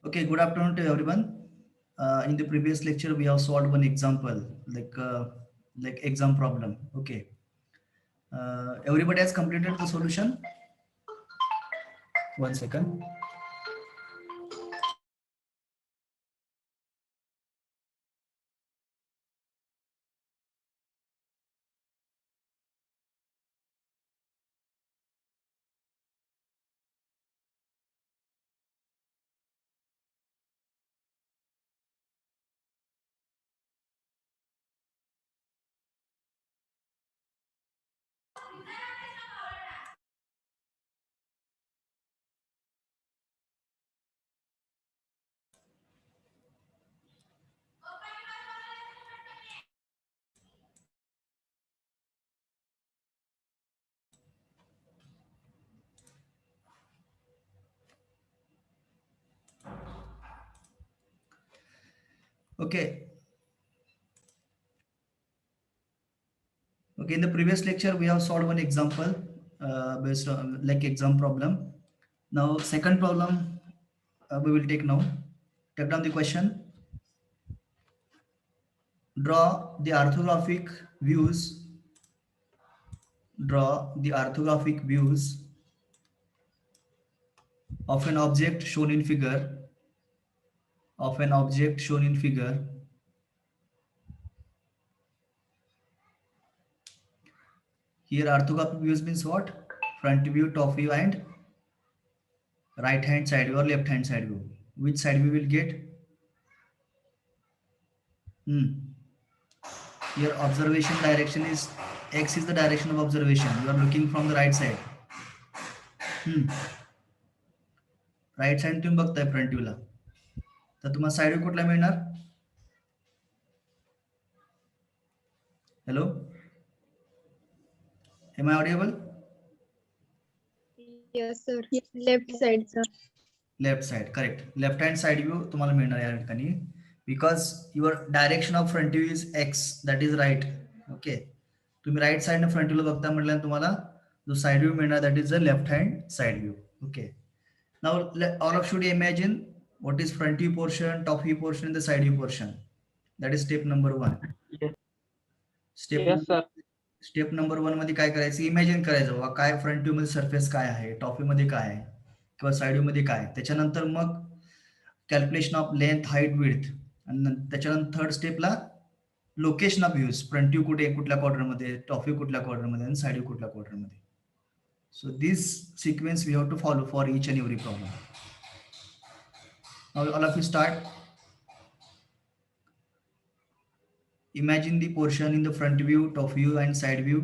Okay, good afternoon to everyone. In the previous lecture, we have solved one example, like exam problem. Okay, everybody has completed the solution. One second. Okay, okay. In the previous lecture, we have solved one example based on like exam problem. Now, second problem we will take now. Take down the question. Draw the orthographic views. Draw the orthographic views of an object shown in figure. Of an object shown in figure. Here orthographic views means what? Front view, top view and right hand side view or left hand side view. Which side we will get? Here observation direction is X is the direction of observation. You are looking from the right side. Right side तुम्ही बघताय front व्ह्यूला तर तुम्हाला side view कुठला मिळणार? Hello, am I audible? Yes, sir. Left side, sir. Left side, correct. Left hand side view तुम्हाला मिळणार या ठिकाणी because your direction of front view is X, that is right. Okay, तुम्ही right साइडने front व्ह्यूला बघता म्हटल्यानंतर तुम्हाला जो साइड व्ह्यू मिळणार that is the left hand side view. Okay, now all of should imagine what is front view portion, top view portion, and the side view portion. That is step number 1. Step number 1 मध्ये काय करायचं? Imagine करायचं बाबा काय front view मध्ये surface काय आहे, top view मध्ये काय आहे किंवा साइड व्ह्यू मध्ये काय. त्याच्यानंतर मग calculation of length, height, width आणि त्याच्यानंतर थर्ड स्टेपला location of views. Front view कुठे, कुठल्या क्वार्टरमध्ये, टॉप व्ह्यू कुठल्या क्वार्टरमध्ये आणि साइड व्ह्यू कुठल्या क्वार्टरमध्ये. So this sequence we have to follow for each and every problem. Now all of you start. Imagine the portion in the front view, top view and side view.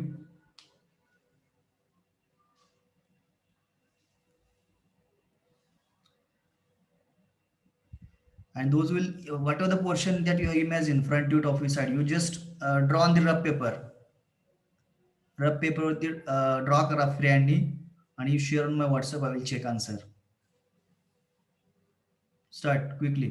And those will, whatever the portion that you imagine, front view, top view, side view, just draw on the rough paper. Rough paper with the draw kara freehand and you share on my WhatsApp. I will check answer. Start quickly.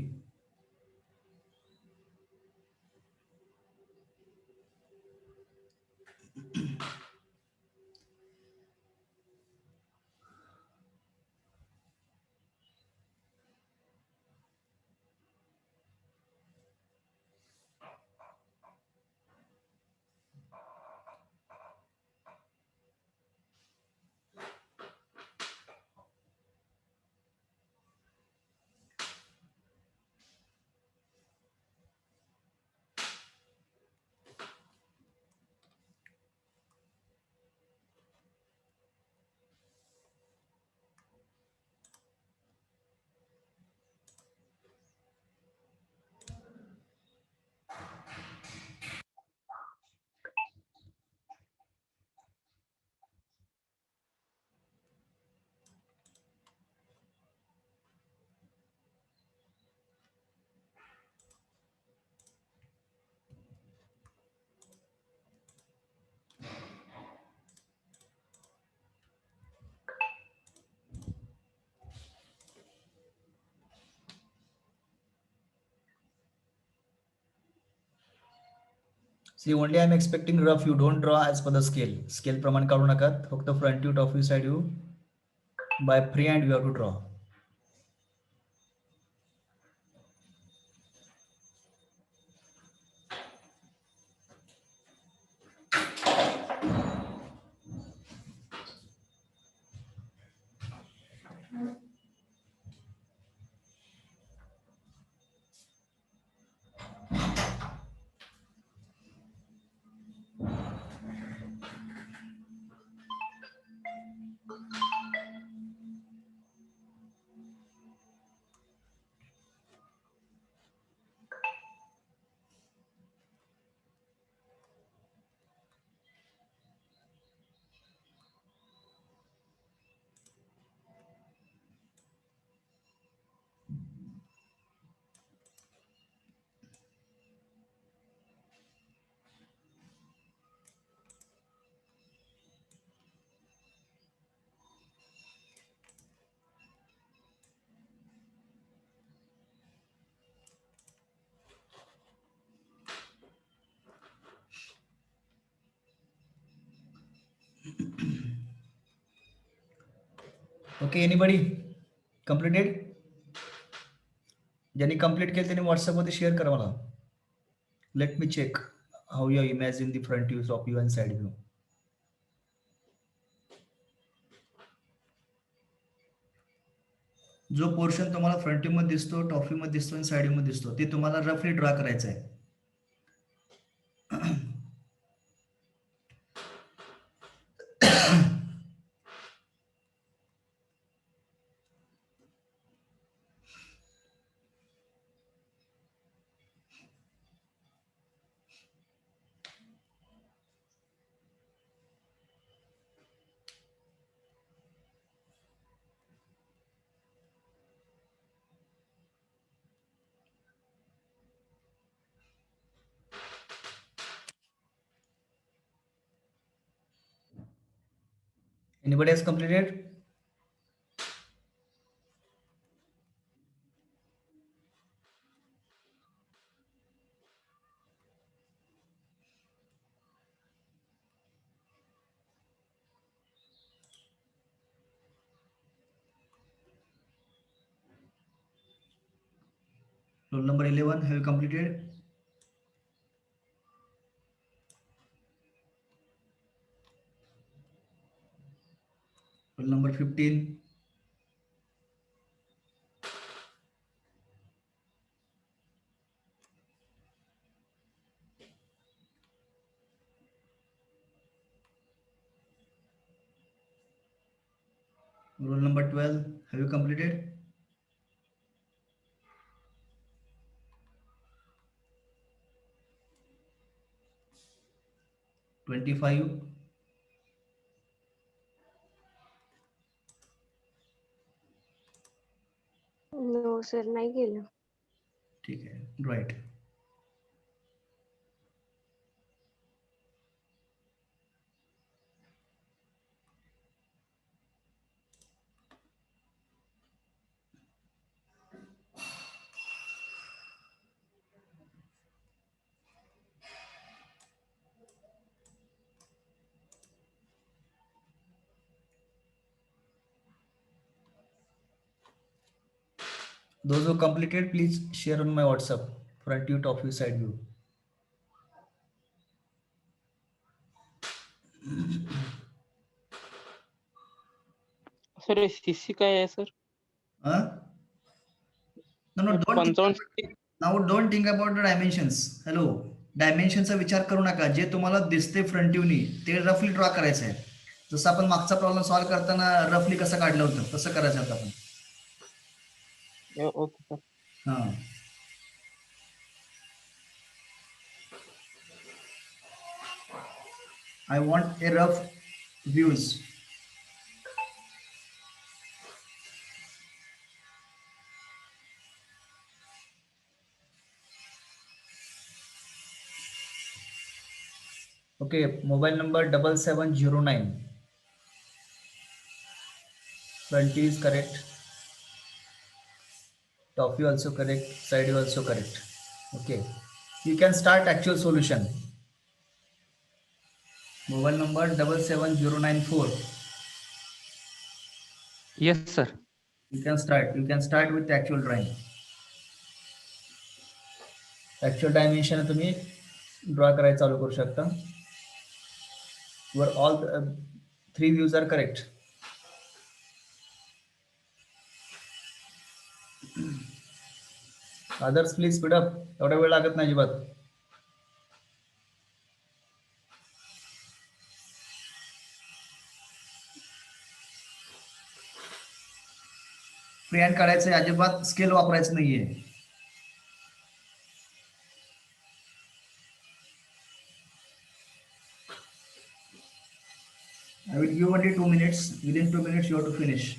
See, only I am expecting rough. You don't draw as per the scale. Scale प्रमाण काढू नका. फक्त front view, top view, side view by freehand you have to draw. Okay, anybody completed? ज्यांनी complete केलं त्यांनी व्हॉट्सअपमध्ये share करा मला. Let me check how you imagine the front view, top view and side view. जो portion तुम्हाला front view मध्ये दिसतो, टॉप व्ह्यू मध्ये दिसतो आणि साइड व्ह्यू मध्ये दिसतो, ते तुम्हाला रफली ड्रा करायचं आहे. Anybody has completed? Roll number 11, have you completed? Roll number 15. Roll number 12, have you completed? $25. No sir, नाही केलं. ठीक आहे, right. Those who completed, please share on my WhatsApp. Front view, top view, side view. Sir CC काय आहे sir? Huh? No, don't think, 55 now don't think about the dimensions. Hello. डायमेन्शनचा विचार करू नका. जे तुम्हाला दिसते फ्रंट व्ह्यूनी ते रफली ड्रॉ करायचं आहे. जसं आपण मागचा प्रॉब्लेम सॉल्व्ह करताना रफली कसं काढलं होतं तसं करायचं आता आपण. Okay sir. हां. I want a rough views. Okay, mobile number 7709. Front view is correct. Top view also correct. Side view also correct. Okay, you can start actual solution. Mobile number 77094. Yes sir. You can start. You can start with the actual drawing. Actual dimension तुम्ही draw करायला चालू करू शकता. Where all the, 3 views are correct. Others please speed up, एवढा वेळ लागत नाही अजिबात. फ्री हँड काढायचंय, अजिबात स्केल वापरायचं नाहीये. I will give only 2 minutes. Within 2 minutes, you have to finish.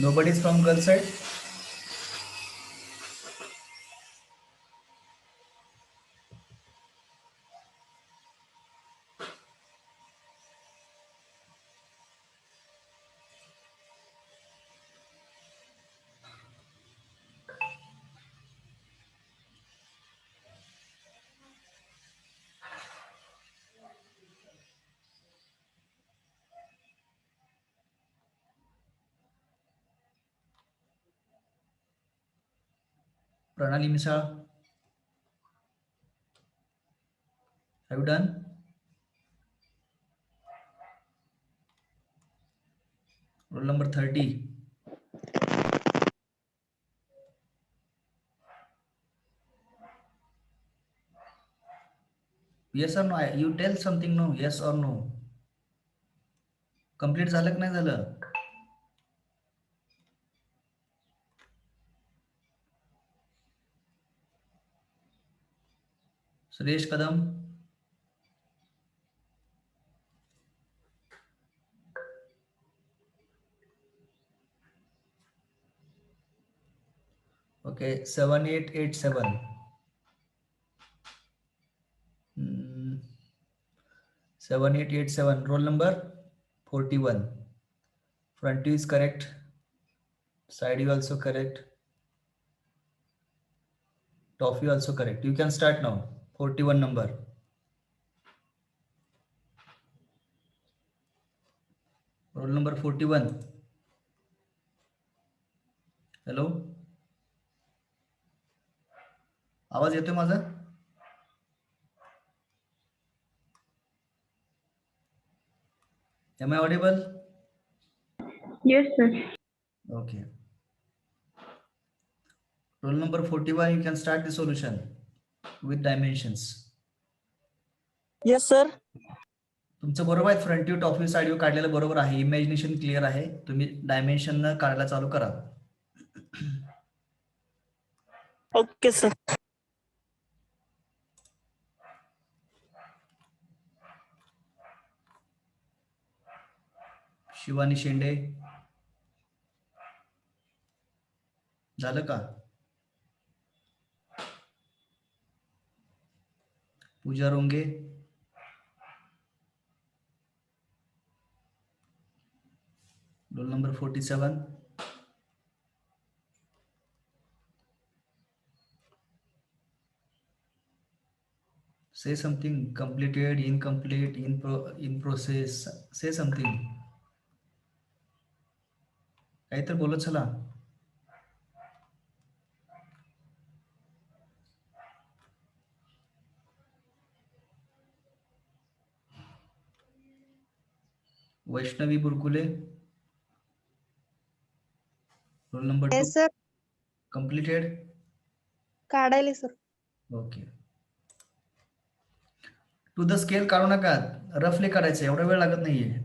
Nobody is from girl side. Pranali Misal, have you done? Roll number 30. Yes or no? You tell something, no? Yes or no? Complete झालं की नाही झालं? सुरेश कदम, okay, 7887. 7887. Roll number 41. Front view is correct. Side view also correct. Top view also correct. You can start now. 41 number. Roll number 41. Hello. आवाज येतोय माझा? Am I audible? Yes, sir. Okay. Roll number 41, you can start the solution with dimensions. Yes, sir. तुमचं बरोबर आहे, front view top view side view काढलेलं बरोबर आहे, imagination clear आहे. तुम्ही डायमेन्शन न काढायला चालू करा. Okay, sir. शिवानी शेंडे, झालं का? पूजा रोंगे, roll number 47. Say something. Completed, incomplete, in process. Say something. काही तर बोलत चला. Vaishnavi Burkule, roll number 2. Yes, sir. Completed. काढायले sir. Okay. To the scale काढू नका, रफली काढायचं, एवढा वेळ लागत नाहीये.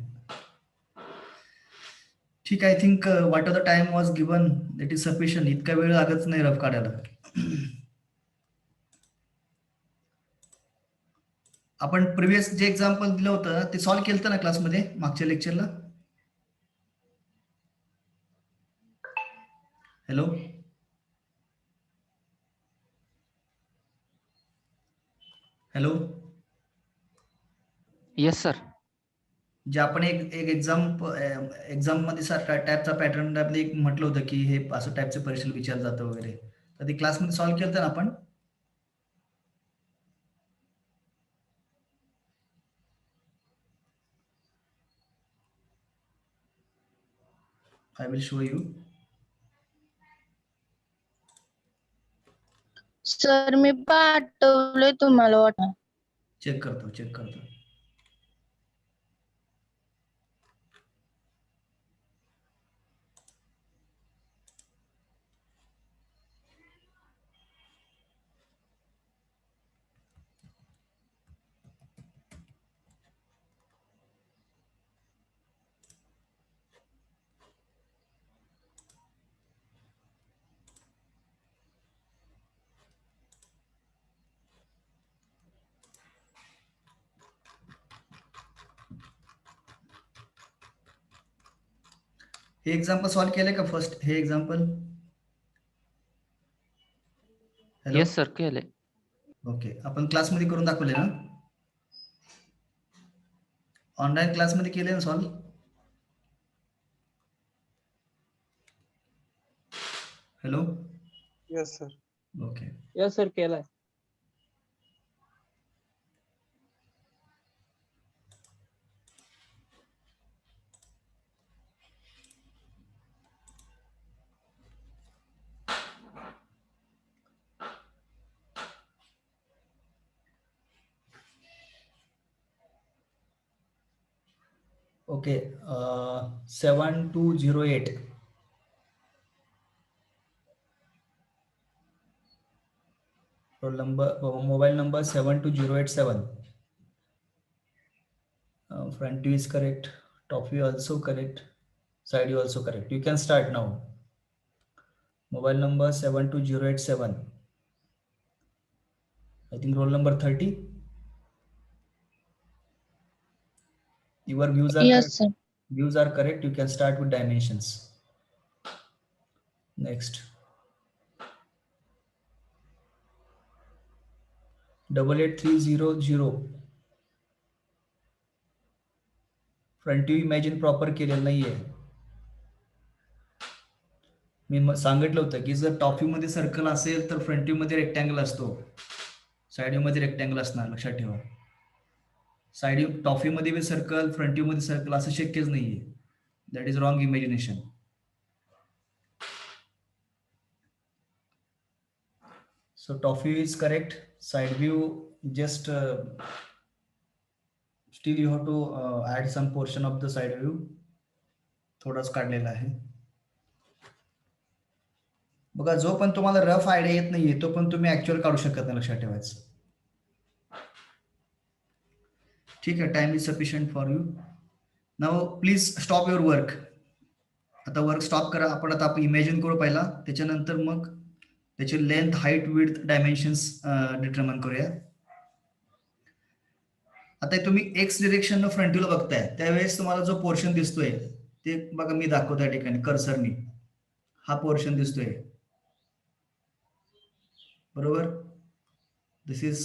ठीक आहे. I think what the time was given it is sufficient. इतका वेळ लागत नाही रफ काढायला. आपण प्रिव्हियस जे एक्झाम्पल दिलं होतं ते सॉल्व्ह केलं ना क्लासमध्ये मागच्या लेक्चरला? Hello, hello. Yes sir. जे आपण एक एक एक्झाम मध्ये सारखा टाईपचा पॅटर्न आपलं एक म्हटलं होतं की हे असं टाईपचे परीक्षेला विचारलं जातं वगैरे, तर ते क्लासमध्ये सॉल्व्ह केलं ना आपण. I will show you. Sir मी पाठवलंय तुम्हाला वाटतं. चेक करतो. हे एक्झाम्पल सॉल्व्ह केलंय का फर्स्ट हे एक्झाम्पल? हॅलो. येस सर केलंय. ओके, आपण क्लासमध्ये करून दाखवले ना? ऑनलाईन क्लासमध्ये केले ना solve? Hello. Yes sir. Okay. Yes sir केलाय. Okay, 7208. Roll number, mobile number 72087. Front view is correct, top view also correct, side view also correct. You can start now. Mobile number 72087. I think roll number 30. Your views are Yes correct. sir. Views are correct. You can start with dimensions. Next. 88300. Front view imagine proper केलेलं नाहीये. मी सांगितलं होतं की जर top view मध्ये circle असेल तर front view मध्ये रेक्टँगल असतो, साइड व्ह्यू मध्ये रेक्टँगल असणार, लक्षात ठेवा. साइड व्ह्यू टॉप व्ह्यू मध्ये सर्कल, फ्रंट व्ह्यू मध्ये सर्कल असं शक्यच नाहीये. That is wrong imagination. So top view is correct. Side view just still you have to add some portion of the side view. थोडाच काढलेला आहे. बघा, जो पण तुम्हाला रफ आयडिया येत नाहीये तो पण तुम्ही ऍक्च्युअल काढू शकत नाही, लक्षात ठेवायचं. ठीक आहे, time is sufficient for you. Now please stop your work. आता वर्क स्टॉप करा. आपण इमॅजिन करू पहिला, त्याच्यानंतर मग त्याची length, height, width, dimensions determine करूया. आता तुम्ही एक्स डिरेक्शन फ्रंट व्ह्यूला बघताय त्यावेळेस तुम्हाला जो पोर्शन दिसतोय ते बघा, मी दाखवतो या ठिकाणी कर्सरनी. हा पोर्शन दिसतोय, बरोबर. दिस इज,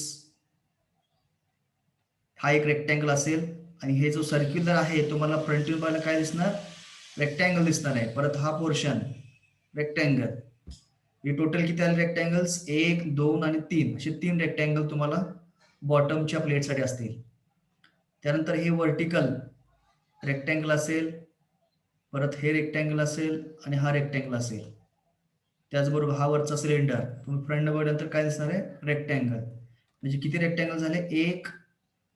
हा एक रेक्टँगल असेल आणि हे जो सर्क्युलर आहे तुम्हाला फ्रंट व्ह्यू बघायला काय दिसणार? रेक्टँगल दिसणार आहे. परत हा पोर्शन रेक्टँगल. हे टोटल किती आले रेक्टँगल्स? 1, 2 आणि 3 असे 3 रेक्टँगल तुम्हाला बॉटमच्या प्लेटसाठी असतील. त्यानंतर हे व्हर्टिकल रेक्टँगल असेल, परत हे रेक्टँगल असेल आणि हा रेक्टँगल असेल. त्याचबरोबर हा वरचा सिलेंडर तुम्ही फ्रंट बघितल्यानंतर काय दिसणार आहे? रेक्टँगल. म्हणजे किती रेक्टँगल झाले? 1,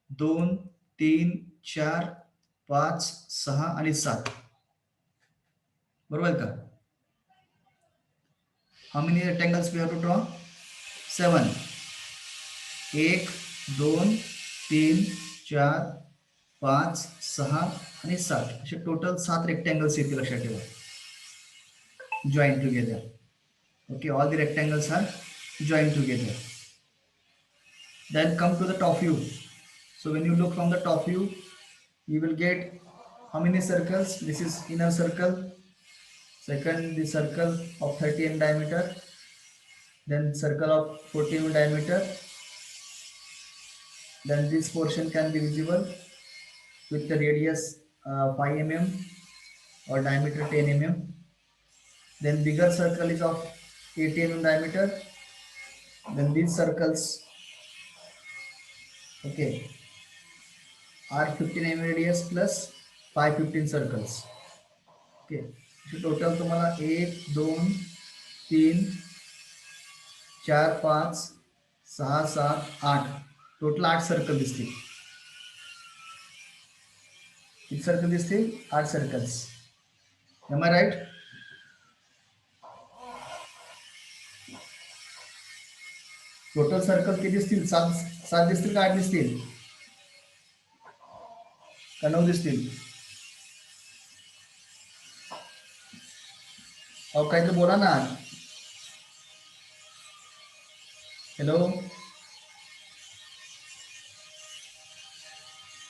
2, 3, 4, 5, 6 आणि 7. बरोबर का? How many rectangles we have to draw? 7. 1, 2, 3, 4, 5, 6 आणि 7 असे टोटल 7 रेक्टँगल्स येतील, लक्षात ठेवा. Join together. Okay, all the rectangles are joined together. Then come to the top view. So when you look from the top view, you will get how many circles? This is inner circle. Second, the circle of 30 mm diameter. Then circle of 40 mm diameter. Then this portion can be visible with the radius 5 mm or diameter 10 mm. Then bigger circle is of 80 mm diameter. Then these circles, okay, are 15 mm radius plus 515 circles. Okay, so total तुम्हाला 1 2 3 4 5 6 7 8 total 8 circle दिसतील. किती circle दिसतील? 8 circles. Am I right? Total circle किती दिसतील? 7 दिसतील का 8 दिसतील का 9 दिसतील? अहो काही तर बोला ना. Hello,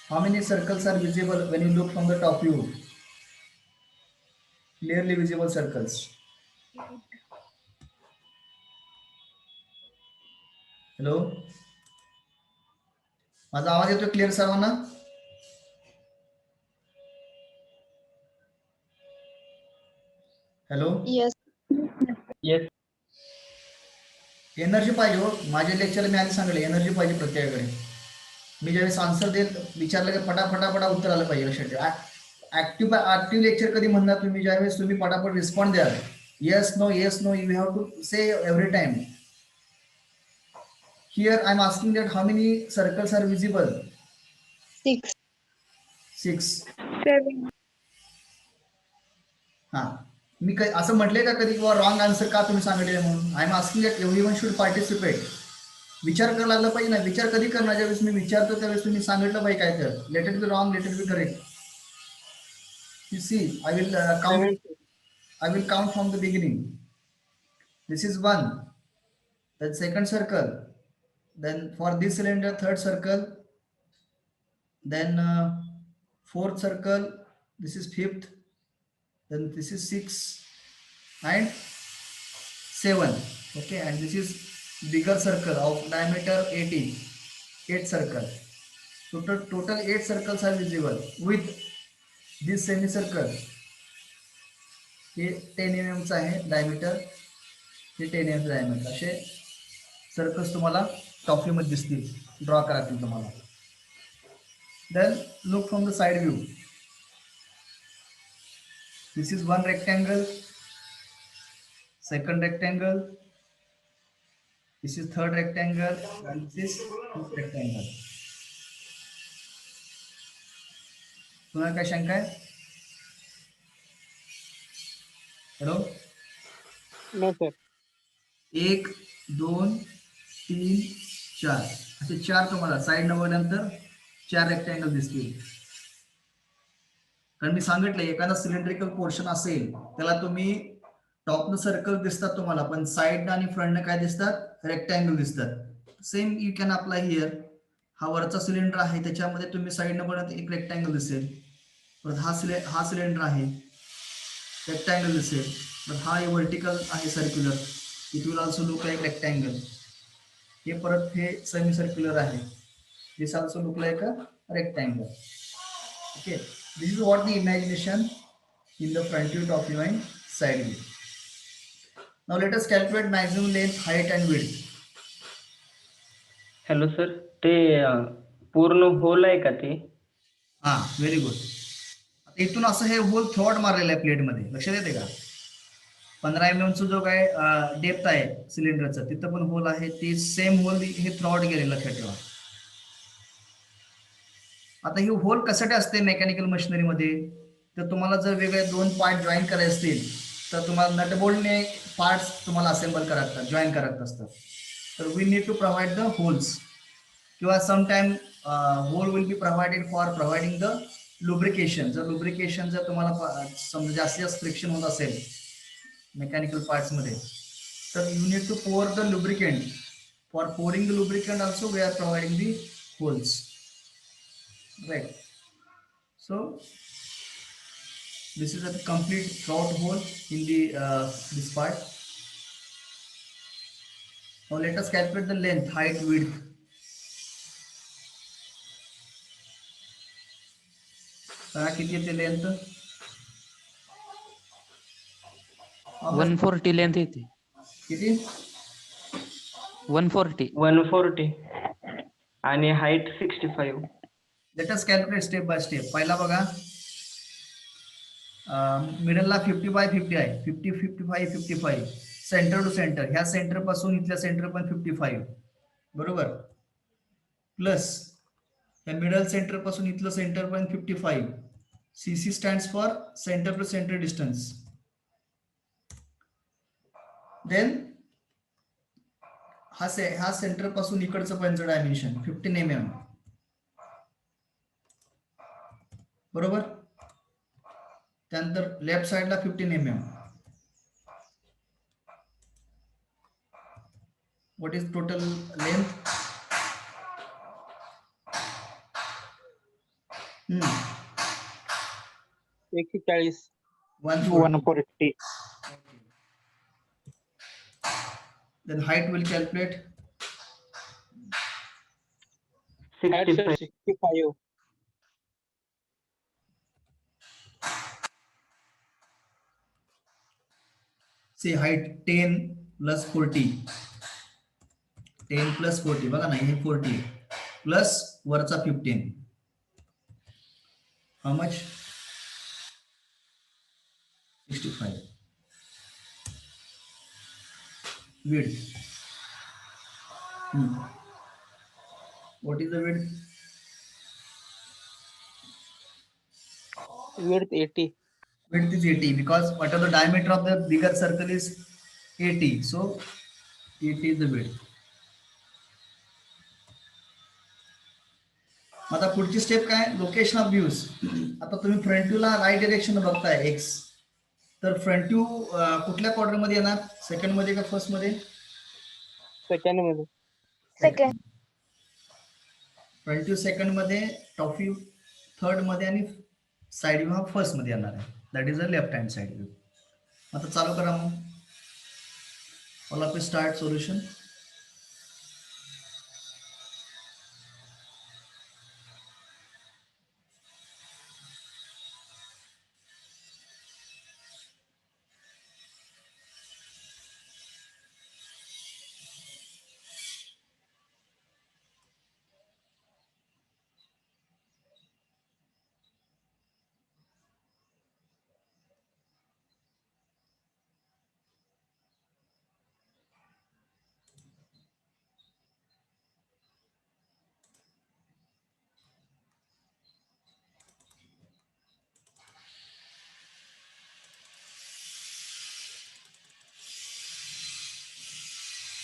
how many circles are visible when you look from the top view? Clearly visible circles. Hello, माझा आवाज येतोय क्लिअर सर्वांना? Hello, Yes. येस एनर्जी पाहिजे हो. माझ्या लेक्चरला मी आधी सांगितलं एनर्जी पाहिजे प्रत्येकाकडे. मी ज्यावेळेस आन्सर देत विचारलं की फटाफटा उत्तर आलं पाहिजे. लक्षात ठेवा. ऍक्टिव्ह लेक्चर कधी म्हणणार तुम्ही? ज्यावेळेस तुम्ही फटाफट रिस्पॉन्ड द्याल. Yes no you have to say every time. Here I am asking that how many circles are visible? 6. 6. 7. हा, मी असं म्हटलंय का कधी किंवा रॉंग आन्सर का तुम्ही सांगितले म्हणून? I am asking that everyone should participate. विचार करायला लागला पाहिजे ना. विचार कधी करणार? ज्यावेळेस मी विचारतो त्यावेळेस तुम्ही सांगितलं पाहिजे काय तर. Let it be wrong, let it be correct. You see, I will count from the beginning. This is 1. Then second circle. Then for this cylinder, third circle. Then fourth circle. This is 5th. Then this is 6 and 7. Okay, and this is bigger circle of diameter 80. 8 circle. Total 8 circles are visible with this semicircle. हे 10 mm चा आहे diameter. हे 10 mm diameter. असे circles तुम्हाला top view मध्ये दिसतील. Draw करायचे तुम्हाला. Then look from the side view. This is one rectangle. Second rectangle. This is third rectangle and this is fourth rectangle. तुम्हाला काय शंका आहे? Hello, no sir. 1 2 3 4 असे 4 तुम्हाला साईड न बघल्यानंतर 4 रेक्टँगल दिसतील. कारण मी सांगितलं एखादा सिलेंड्रिकल पोर्शन असेल त्याला तुम्ही टॉपनं सर्कल दिसतात तुम्हाला, पण साईड आणि फ्रंटनं काय दिसतात? रेक्टँगल दिसतात. Same you can apply here. हा वरचा सिलेंडर आहे त्याच्यामध्ये तुम्ही साईडनं बघत एक रेक्टँगल दिसेल. परत हा सिलेंडर आहे रेक्टँगल दिसेल. पण हा वर्टिकल आहे circular. It will also look like rectangle. हे परत हे सेमी सर्क्युलर आहे. This also look like a rectangle. Okay, this is what the imagination in the front view, top view and side view. Now let us calculate maximum length, height and width. Hello sir, ते पूर्ण whole आहे का ते? हा, very good. आता इथून असं हे whole throat मारलेलं आहे प्लेटमध्ये. लक्षात येते का? 15 mm चा जो काय डेप्थ आहे सिलेंडरचा तिथं पण होल आहे. ते सेम होल हे थ्रॉट गेले. लक्षात ठेवा. आता ही होल कशासाठी असते मेकॅनिकल मशिनरीमध्ये? तर तुम्हाला जर वेगळे 2 पार्ट जॉईन करायचे असतील तर तुम्हाला नटबोल्टने पार्ट्स तुम्हाला असेंबल करायला जॉईन करायचे असतात. तर we need to provide the holes किंवा sometime hole will be provided for providing the lubrication. जर तुम्हाला समजा जास्त फ्रिक्शन होत असेल मेकॅनिकल पार्ट्स मध्ये तर you need to pour the lubricant. For pouring the lubricant also we are providing the holes. Right. So This is a complete throughout hole in the this part. Now let us calculate the length, height, width. किती येते length? 140 length येते. किती? 140. 140 आणि height 65. Late us calculate step by step. पहिला बघा, मिडलला 50 bye 50 आहे, 50 55 55. Centre to centre, ह्या centre पासून इथल्या सेंटर पण 55, बरोबर. प्लस ह्या मिडल सेंटर पासून इथलं सेंटर पण 55. CC stands for center to center distance. Then हा सेंटर पासून इकडचं पंच डायमेन्शन 15 mm, बरोबर. त्यानंतर लेफ्ट साइडला 15 mm. What is total length? 140. 140. Then height will calculate. 65. 65. Say height 10 plus 40. 10 plus 40 बघा ना, हे 40 प्लस वरचा 15. How much? 65. Width. What is the width? Width 80. Width is 80 because what are the diameter of the bigger circle is 80. So 80 is the width. आता पुढची step काय? Location of views. आता तुम्ही front व्ह्यूला right direction बघताय X, तर front view कुठल्या quarter मध्ये येणार? सेकंड मध्ये का फर्स्ट मध्ये? सेकंड मध्ये. सेकंड. फ्रंट व्ह्यू सेकंड मध्ये, टॉप व्ह्यू थर्ड मध्ये आणि साइड व्ह्यू हा फर्स्ट मध्ये येणार आहे. That is a left hand side view. आता चालू करा मग. All of you start solution.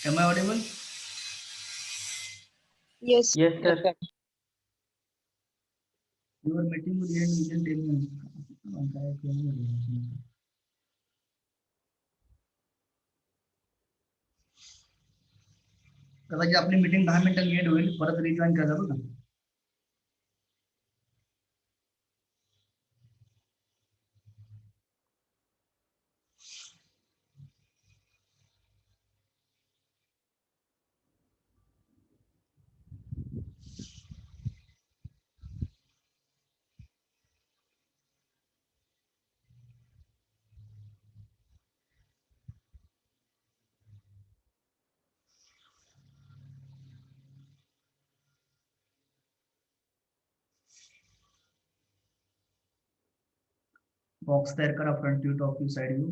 Am I audible? Yes. Yes, sir. Yes, sir. Your meeting will end within 10 minutes. कदाचित आपली मीटिंग 10 मिनिटांनी एंड होईल. परत रिजॉईन करा बरं का. बॉक्स तयार करा, front view, top view, side view.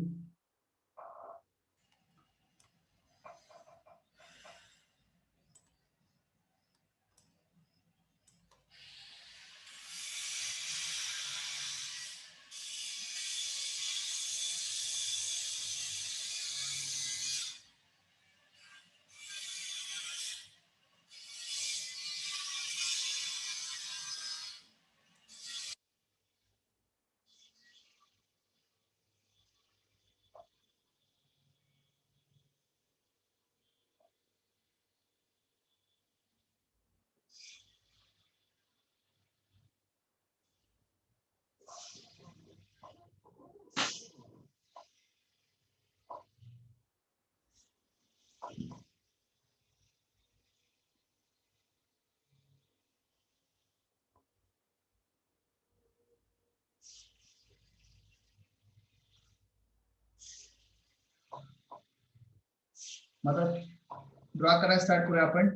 मग आता ड्रॉ करायला स्टार्ट करूया आपण.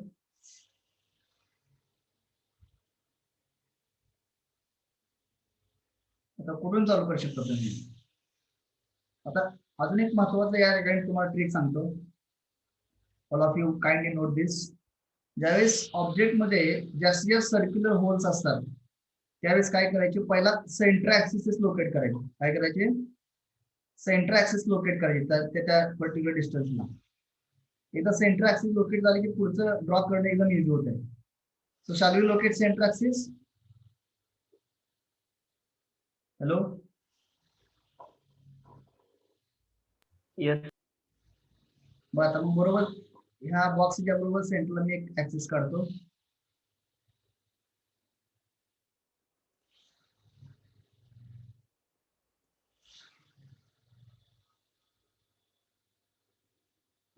आता कुठून चालू करू शकतो तुम्ही. आता अजून एक महत्वाचं या ठिकाणी तुम्हाला ट्रिक सांगतो. All of you kindly note this. ज्यावेळेस ऑब्जेक्ट मध्ये जास्तीत जास्त सर्क्युलर होल्स असतात त्यावेळेस काय करायचे, पहिला सेंटर ऍक्सिस लोकेट करायचे. काय करायचे, सेंटर ऍक्सिस लोकेट करायचे त्या पर्टिक्युलर डिस्टन्सला. एकदा सेंटर ऍक्सिस लोकेट झाले की पुढचं ड्रॉ करणे एकदम इझी होत आहे. So shall we locate center axis. Hello, yes. बरं आता मग बरोबर ह्या बॉक्सच्या बरोबर सेंटरला मी एक ऍक्सिस काढतो.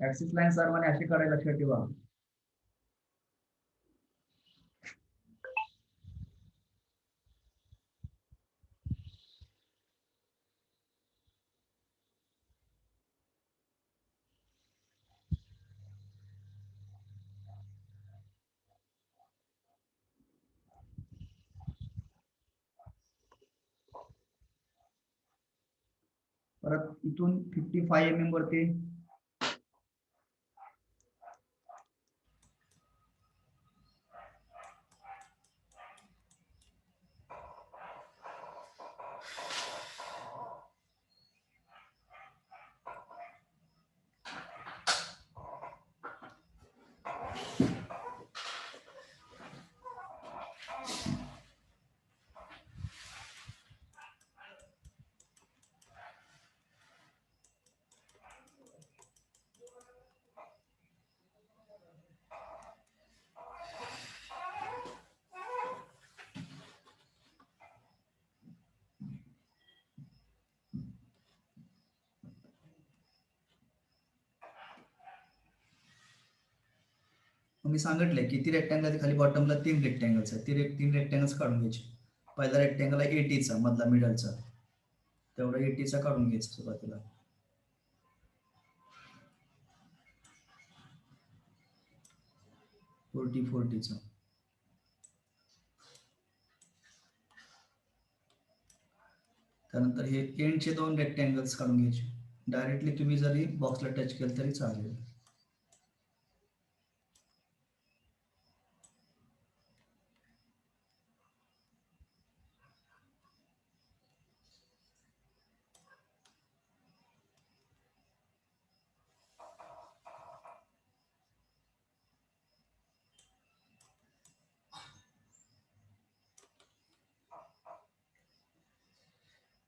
ऍक्सिस लाईन सर्वांनी अशी काढायला लक्षात ठेवा. परत इथून 55 mm वरती मी सांगितलंय किती रेक्टँगल खाली बॉटमला 3 रेक्टँगल्स आहेत. 3 रेक्टँगल्स काढून घ्यायचे. पहिला रेक्टँगल आहे 80चा, मधला मिडलचा, तेवढा 80चा काढून घ्यायचा सुरुवातीला. फोर्टीचा. त्यानंतर हे एंडचे 2 रेक्टँगल्स काढून घ्यायचे. डायरेक्टली तुम्ही जरी बॉक्सला टच केलं तरी चालेल.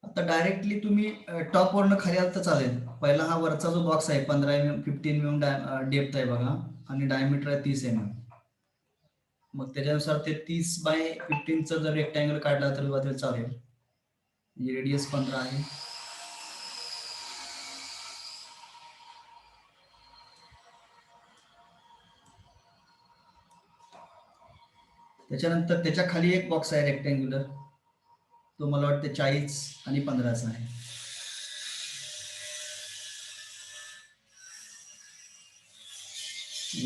आता डायरेक्टली तुम्ही टॉप वरनं खाली आलं तर चालेल. पहिला हा वरचा जो बॉक्स आहे 15 mm 15 mm डेप्थ आहे बघा, आणि डायमीटर आहे 30 mm. मग त्याच्यानुसार ते 30/15चा जर रेक्टँगल काढला तर चालेल. रेडियस 15 आहे. त्याच्यानंतर त्याच्या खाली एक बॉक्स आहे रेक्टँग्युलर, तो मला वाटतं 40 आणि 15चा आहे.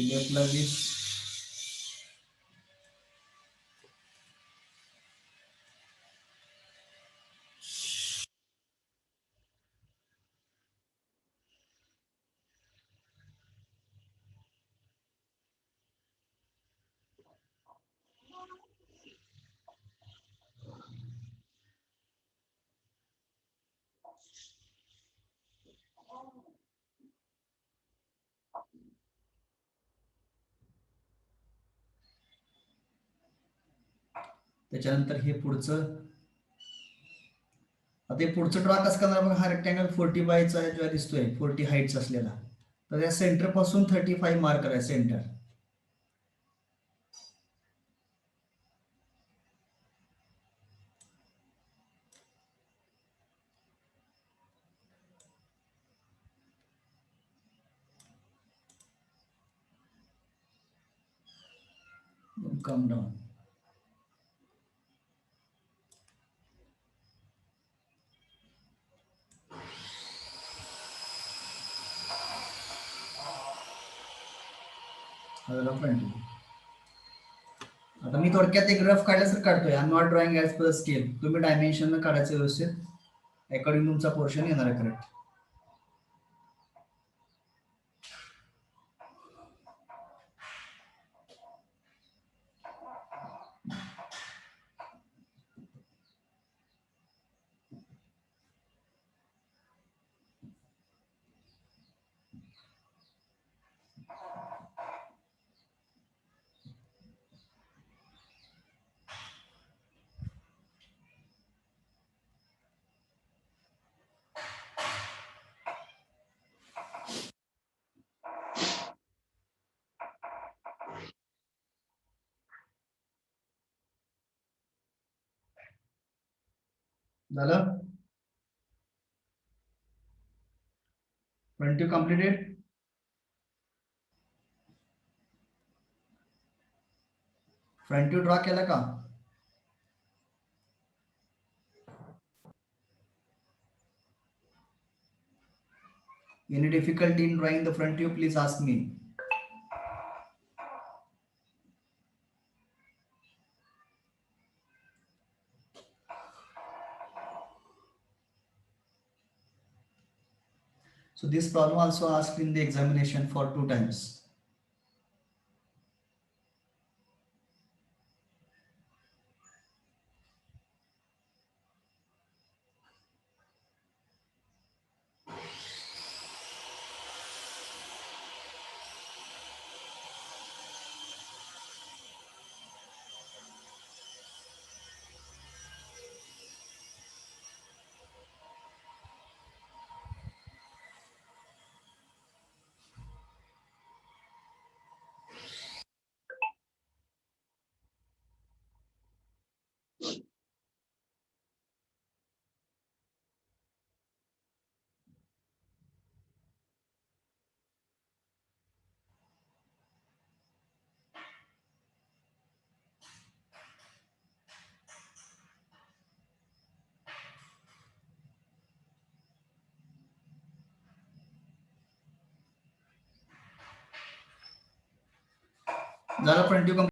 लेफ्टला 20. त्याच्यानंतर हे पुढचं, आता हे पुढचं ड्रॉ कसं करणार बघा. हा रेक्टँगल 40/चा जो दिसतोय 40 हाईटचा असलेला, तर या सेंटर पासून 35 मार्क करायचं सेंटर. Come down. झालं फ्रंट व्ह्यू. आता मी थोडक्यात एक रफ काढल्यास काढतोय. I am not drawing as per scale. तुम्ही डायमेन्शन काढायचं व्यवस्थित अकॉर्डिंग तुमचा पोर्शन येणार आहे करेक्ट. झालं front view completed. Front view draw केला का? Any difficulty in drawing the front view, please ask me. So this problem also asked in the examination for 2 times. झालं फ्रंट व्ह्यू